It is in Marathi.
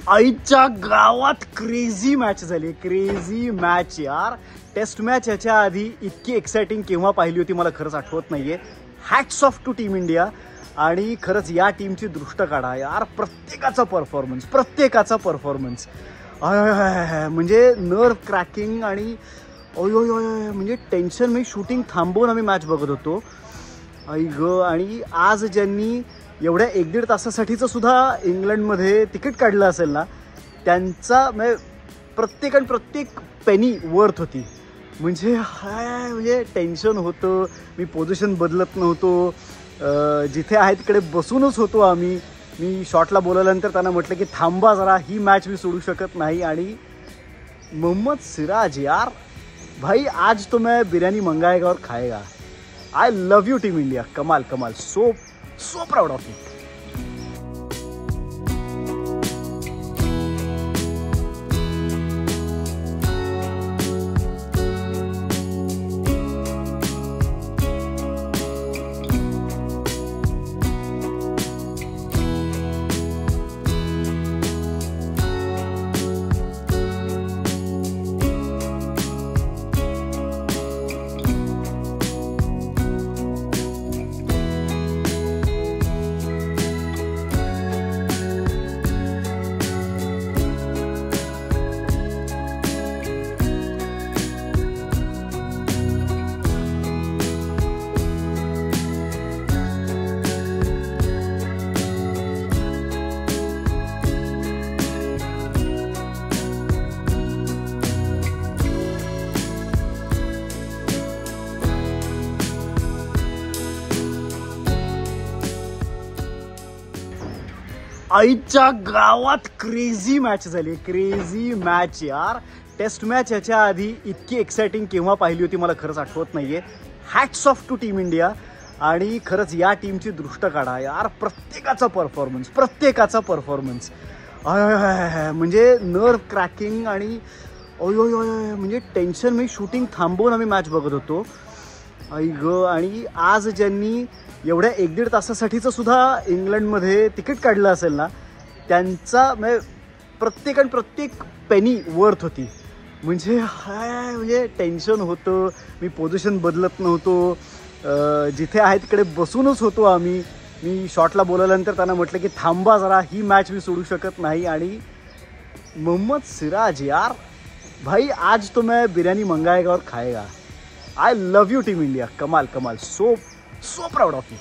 आईच्या गावात क्रेझी मॅच झाली, क्रेझी मॅच यार. टेस्ट मॅच याच्या आधी इतकी एक्साइटिंग केव्हा पाहिली होती मला खरंच आठवत नाहीये. Hats off to team India. आणि खरंच या टीमची दृष्ट काढा यार, प्रत्येकाचा परफॉर्मन्स म्हणजे नर्व क्रॅकिंग आणि म्हणजे टेन्शन. मी शूटिंग थांबवून आम्ही मॅच बघत होतो. आणि आज ज्यांनी एवढ्या 1-1.5 तासासाठीचं सुद्धा इंग्लंडमध्ये तिकीट काढलं असेल ना, त्यांचा प्रत्येक पेनी वर्थ होती. म्हणजे टेन्शन होतं. मी पोझिशन बदलत नव्हतो, जिथे आहे तिकडे बसूनच होतो आम्ही. मी शॉटला बोलवल्यानंतर त्यांना म्हटलं की थांबा जरा, ही मॅच मी सोडू शकत नाही. आणि मोहम्मद सिराज यार भाई, आज तो मैं बिरयानी मंगाएगा और खाएगा. I love you Team India. कमाल. So proud of you. आईच्या गावात क्रेझी मॅच झाली, क्रेझी मॅच यार. टेस्ट मॅच याच्या आधी इतकी एक्साइटिंग केव्हा पाहिली होती मला खरंच आठवत नाहीये. Hats off to team India. आणि खरंच या टीमची दृष्ट काढा यार, प्रत्येकाचा परफॉर्मन्स म्हणजे नर्व क्रॅकिंग आणि म्हणजे टेन्शन. मी शूटिंग थांबवून आम्ही मॅच बघत होतो. आणि आज ज्यांनी एवढ्या 1-1.5 तासासाठीचं सुद्धा इंग्लंडमध्ये तिकीट काढलं असेल ना, त्यांचा प्रत्येक पेनी वर्थ होती. म्हणजे टेन्शन होतं. मी पोझिशन बदलत नव्हतो, जिथे आहे तिकडे बसूनच होतो आम्ही. मी शॉटला बोलवल्यानंतर त्यांना म्हटलं की थांबा जरा, ही मॅच मी सोडू शकत नाही. आणि मोहम्मद सिराज यार भाई, आज तो मैं बिरयानी मंगाएगा और खाएगा. I love you Team India. कमाल. So proud of you.